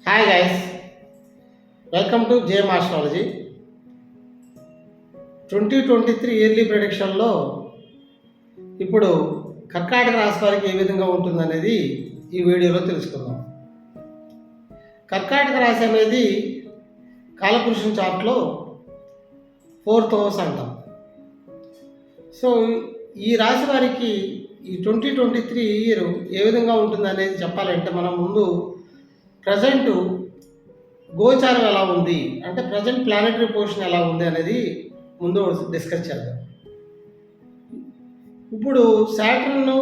Hi guys, welcome to J M astrology. 2023 yearly ప్రెడిక్షన్లో ఇప్పుడు కర్కాటక రాశి వారికి ఏ విధంగా ఉంటుందనేది ఈ వీడియోలో తెలుసుకుందాం. కర్కాటక రాశి అనేది కాలపురుషుని చార్ట్లో 4th హౌస్ అంటాం. సో ఈ రాశి వారికి ఈ 2023 ఇయర్ ఏ విధంగా ఉంటుందనేది చెప్పాలంటే మనం ముందు ప్రజెంట్ గోచారం ఎలా ఉంది అంటే ప్రజెంట్ ప్లానెటరీ పొజిషన్ ఎలా ఉంది అనేది ముందు డిస్కస్ చేద్దాం. ఇప్పుడు సాటర్న్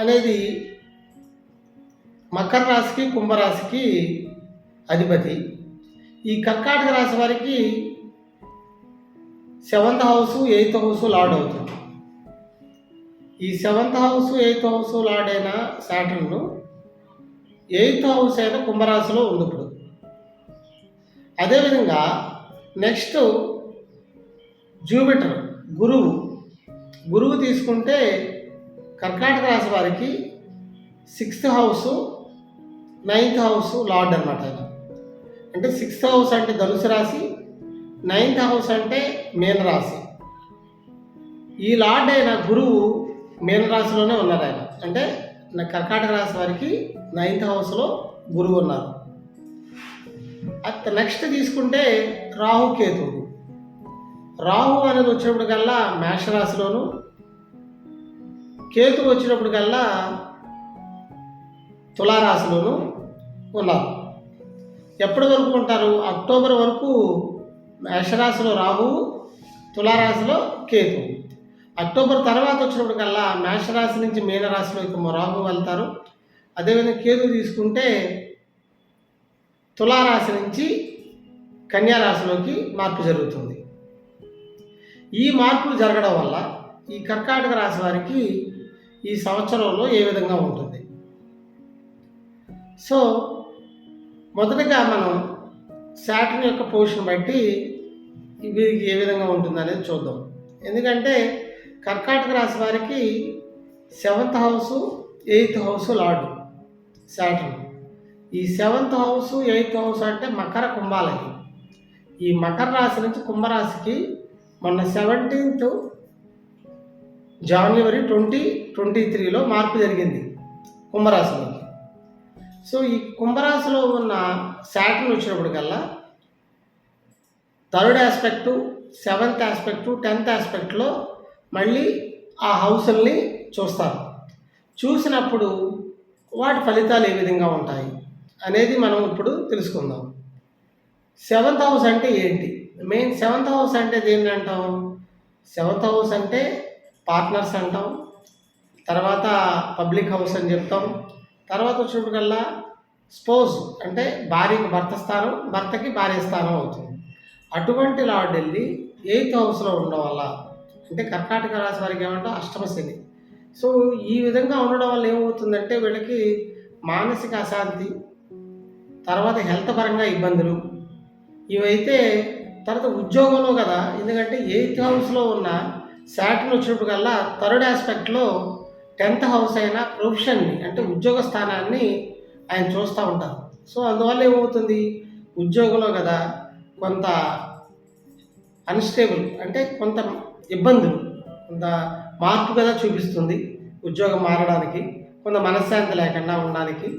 అనేది మకర రాశికి కుంభరాశికి అధిపతి. ఈ కర్కాటక రాశి వారికి 7th house 8th house lord అవుతుంది. ఈ 7th house 8th house lord అయిన సాటర్న్ 8th హౌస్ అయిన కుంభరాశిలో ఉంది ఇప్పుడు. అదేవిధంగా నెక్స్ట్ జూపిటర్ గురువు తీసుకుంటే కర్కాటక రాశి వారికి 6th house 9th house lord అనమాట. ఆయన అంటే 6th హౌస్ అంటే ధనుసు రాశి, 9th హౌస్ అంటే మీనరాశి. ఈ లార్డ్ అయిన గురువు మీనరాశిలోనే ఉన్నారు. ఆయన అంటే కర్కాటక రాశి వారికి 9th హౌస్లో గురువు ఉన్నారు. నెక్స్ట్ తీసుకుంటే రాహు అనేది వచ్చినప్పటికల్లా మేషరాశిలోను, కేతు వచ్చినప్పటికల్లా తులారాశిలోను ఉన్నారు. ఎప్పటి వరకు ఉంటారు? అక్టోబర్ వరకు మేషరాశిలో రాహువు, తులారాశిలో కేతు. అక్టోబర్ తర్వాత వచ్చినప్పటికల్లా మేషరాశి నుంచి మీనరాశిలోకి రాహు వెళ్తారు. అదేవిధంగా కేతు తీసుకుంటే తులారాశి నుంచి కన్యారాశిలోకి మార్పు జరుగుతుంది. ఈ మార్పులు జరగడం వల్ల ఈ కర్కాటక రాశి వారికి ఈ సంవత్సరంలో ఏ విధంగా ఉంటుంది? సో మొదటగా మనం సాటర్న్ యొక్క పొజిషన్ బట్టి వీరికి ఏ విధంగా ఉంటుంది అనేది చూద్దాం. ఎందుకంటే కర్కాటక రాశి వారికి 7th house 8th house lord Saturn. ఈ 7th హౌస్ 8th హౌస్ అంటే మకర కుంభాలకి. ఈ మకర రాశి నుంచి కుంభరాశికి మొన్న 17th జనవరి 2023లో మార్పు జరిగింది కుంభరాశిలోకి. సో ఈ కుంభరాశిలో ఉన్న సాటర్న్ వచ్చినప్పటికల్లా 3rd aspect, 7th aspect, 10th ఆస్పెక్ట్లో మళ్ళీ ఆ హౌసుల్ని చూస్తారు. చూసినప్పుడు వాటి ఫలితాలు ఏ విధంగా ఉంటాయి అనేది మనం ఇప్పుడు తెలుసుకుందాం. 7th హౌస్ అంటే ఏంటి? మెయిన్ 7th హౌస్ అంటే దేన్ని అంటాం? 7th హౌస్ అంటే పార్ట్నర్స్ అంటాం, తర్వాత పబ్లిక్ హౌస్ అని చెప్తాం, తర్వాత వచ్చినప్పటికల్లా స్పౌస్ అంటే భార్యకి భర్త స్థానం, భర్తకి భార్య స్థానం అవుతుంది. అటువంటి లార్డ్ వెళ్ళి 8th హౌస్లో ఉండడం వల్ల అంటే కర్కాటక రాశి వారికి ఏమంటే అష్టమ శని. సో ఈ విధంగా ఉండడం వల్ల ఏమవుతుందంటే వీళ్ళకి మానసిక అశాంతి, తర్వాత హెల్త్ పరంగా ఇబ్బందులు ఇవైతే. తర్వాత ఉద్యోగంలో కదా, ఎందుకంటే 8th హౌస్లో ఉన్న సాటర్న్ వచ్చినప్పటికల్లా 3rd ఆస్పెక్ట్లో 10th హౌస్ అయిన ప్రొఫెషన్ని అంటే ఉద్యోగ స్థానాన్ని ఆయన చూస్తూ ఉంటారు. సో అందువల్ల ఏమవుతుంది? ఉద్యోగంలో కదా కొంత అన్స్టేబుల్ అంటే కొంత ఇబ్బందులు, కొంత మార్పు కదా చూపిస్తుంది ఉద్యోగం మారడానికి, కొంత మనశ్శాంతి లేకుండా ఉండడానికి.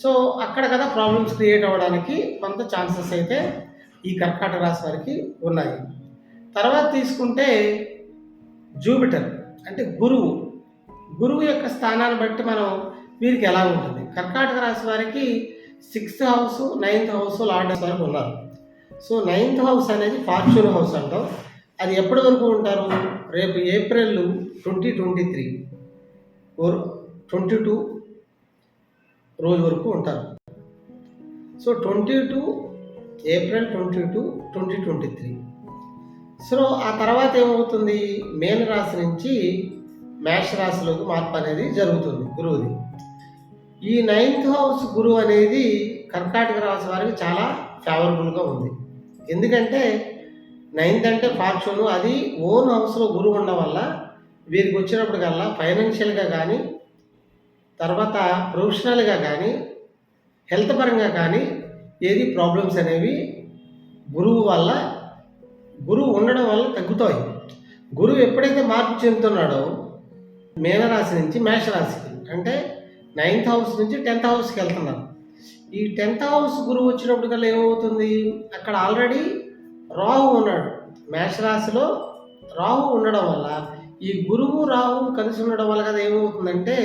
సో అక్కడ కదా ప్రాబ్లమ్స్ క్రియేట్ అవ్వడానికి కొంత ఛాన్సెస్ అయితే ఈ కర్కాటక రాశి వారికి ఉన్నాయి. తర్వాత తీసుకుంటే జూపిటర్ అంటే గురువు యొక్క స్థానాన్ని బట్టి మనం వీరికి ఎలా ఉంటుంది? కర్కాటక రాశి వారికి 6th house 9th house lord వరకు ఉన్నారు. సో 9th హౌస్ అనేది ఫార్చ్యూన్ హౌస్ అంటాం. అది ఎప్పటి వరకు ఉంటారు? రేపు ఏప్రిల్ 2023 22 రోజు వరకు ఉంటారు. So 22 April 22 2023. సో ఆ తర్వాత ఏమవుతుంది? మేన రాశి నుంచి మేష రాశిలోకి మార్పు అనేది జరుగుతుంది గురువుది. ఈ 9th హౌస్ గురువు అనేది కర్కాటక రాశి వారికి చాలా ఫేవరబుల్గా ఉంది. ఎందుకంటే 9th అంటే ఫార్చ్యూన్, అది ఓన్ హౌస్లో గురువు ఉండడం వల్ల వీరికి వచ్చినప్పటికల్లా ఫైనాన్షియల్గా కానీ, తర్వాత ప్రొఫెషనల్గా కానీ, హెల్త్ పరంగా కానీ ఏది ప్రాబ్లమ్స్ అనేవి గురువు వల్ల గురువు ఉండడం వల్ల తగ్గుతాయి. గురువు ఎప్పుడైతే మార్పు చెందుతున్నాడో మీనరాశి నుంచి మేషరాశికి, అంటే 9th హౌస్ నుంచి 10th హౌస్కి వెళ్తున్నారు. ఈ 10th హౌస్ గురువు వచ్చినప్పటికల్లా ఏమవుతుంది, అక్కడ ఆల్రెడీ రాహు ఉన్నాడు. మేషరాశిలో రాహు ఉండడం వల్ల ఈ గురువు రాహు కలిసి ఉండడం వల్ల కదా ఏమవుతుందంటే,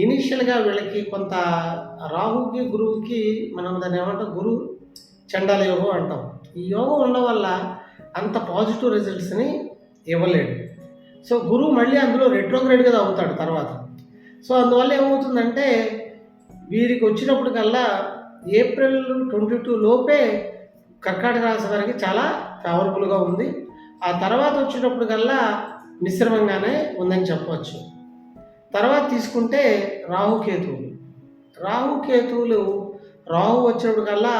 ఇనీషియల్గా వీళ్ళకి కొంత రాహుకి గురువుకి మనం దాన్ని ఏమంటాం, గురు చండాల యోగం అంటాం. ఈ యోగం ఉండడం వల్ల అంత పాజిటివ్ రిజల్ట్స్ని ఇవ్వలేడు. సో గురువు మళ్ళీ అందులో రెట్రోగ్రేడ్గా అవుతాడు తర్వాత. సో అందువల్ల ఏమవుతుందంటే, వీరికి వచ్చినప్పటికల్లా ఏప్రిల్ 22 లోపే కర్కాటక రాశి వారికి చాలా ఫేవరబుల్గా ఉంది. ఆ తర్వాత వచ్చేటప్పటికల్లా మిశ్రమంగానే ఉందని చెప్పవచ్చు. తర్వాత తీసుకుంటే రాహుకేతువులు. రాహు వచ్చినప్పటికల్లా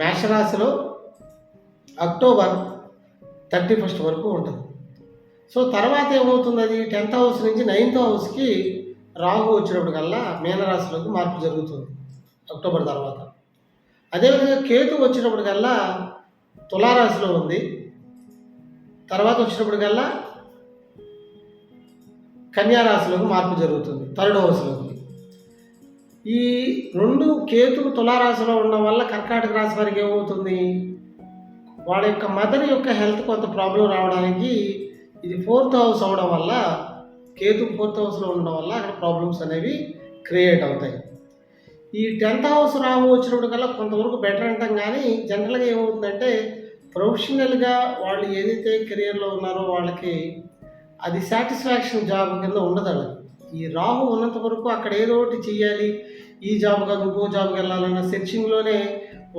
మేషరాశిలో అక్టోబర్ 31 వరకు ఉంటుంది. సో తర్వాత ఏమవుతుంది, అది 10th హౌస్ నుంచి 9th హౌస్కి రాహు వచ్చినప్పటికల్లా మీనరాశిలోకి మార్పు జరుగుతుంది అక్టోబర్ తర్వాత. అదేవిధంగా కేతు వచ్చినప్పటికల్లా తులారాశిలో ఉంది. తర్వాత వచ్చినప్పటికల్లా కన్యారాశిలోకి మార్పు జరుగుతుంది 3rd హౌస్లోకి. ఈ 2 కేతువు తులారాశిలో ఉండడం వల్ల కర్కాటక రాశి వారికి ఏమవుతుంది, వాళ్ళ యొక్క మదర్ యొక్క హెల్త్ కొంత ప్రాబ్లం రావడానికి ఇది 4th హౌస్ అవడం వల్ల, కేతు 4th హౌస్లో ఉండడం వల్ల అక్కడ ప్రాబ్లమ్స్ అనేవి క్రియేట్ అవుతాయి. ఈ 10th హౌస్ రాహు వచ్చినప్పటికల్లా కొంతవరకు బెటర్ అంటాం, కానీ జనరల్గా ఏమవుతుందంటే ప్రొఫెషనల్గా వాళ్ళు ఏదైతే కెరియర్లో ఉన్నారో వాళ్ళకి అది సాటిస్ఫాక్షన్ జాబ్ కింద ఉండదు వాళ్ళకి. ఈ రాహు ఉన్నంత వరకు అక్కడ ఏదో ఒకటి చెయ్యాలి, ఈ జాబ్ కాదు ఇంకో జాబ్కి వెళ్ళాలన్న సెర్చింగ్లోనే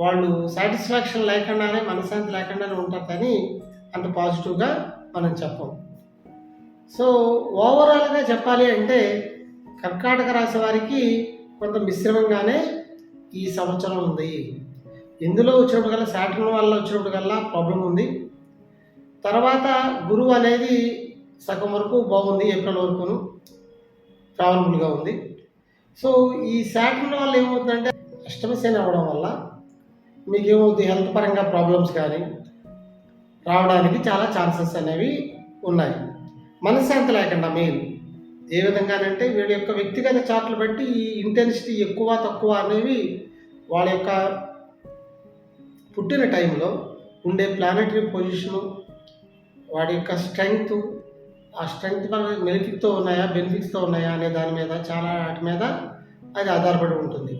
వాళ్ళు సాటిస్ఫాక్షన్ లేకుండానే, మనశ్శాంతి లేకుండానే ఉంటారు, కానీ అంత పాజిటివ్గా మనం చెప్పం. సో ఓవరాల్గా చెప్పాలి అంటే కర్కాటక రాశి వారికి కొంత మిశ్రమంగానే ఈ సంవత్సరం ఉంది. ఇందులో వచ్చినప్పటికల్లా సాటర్న్ వల్ల వచ్చినప్పటికల్లా ప్రాబ్లం ఉంది. తర్వాత గురువు అనేది సగం వరకు బాగుంది, ఏప్రిల్ వరకును ఫేవరబుల్గా ఉంది. సో ఈ సాటర్న్ వల్ల ఏమవుతుందంటే అష్టమశని అవ్వడం వల్ల మీకు ఏమవుతుంది, హెల్త్ పరంగా ప్రాబ్లమ్స్ కానీ రావడానికి చాలా ఛాన్సెస్ అనేవి ఉన్నాయి. మనశ్శాంతి లేకుండా మెయిన్ ఏ విధంగానంటే వీళ్ళ యొక్క వ్యక్తిగత చార్ట్లు బట్టి ఈ ఇంటెన్సిటీ ఎక్కువ తక్కువ అనేవి వాళ్ళ యొక్క పుట్టిన టైంలో ఉండే ప్లానెటరీ పొజిషను, వాడి యొక్క స్ట్రెంగ్త్, ఆ స్ట్రెంగ్త్ పరంగా బెనిఫిట్తో ఉన్నాయా అనే దాని మీద చాలా వాటి మీద అది ఆధారపడి ఉంటుంది.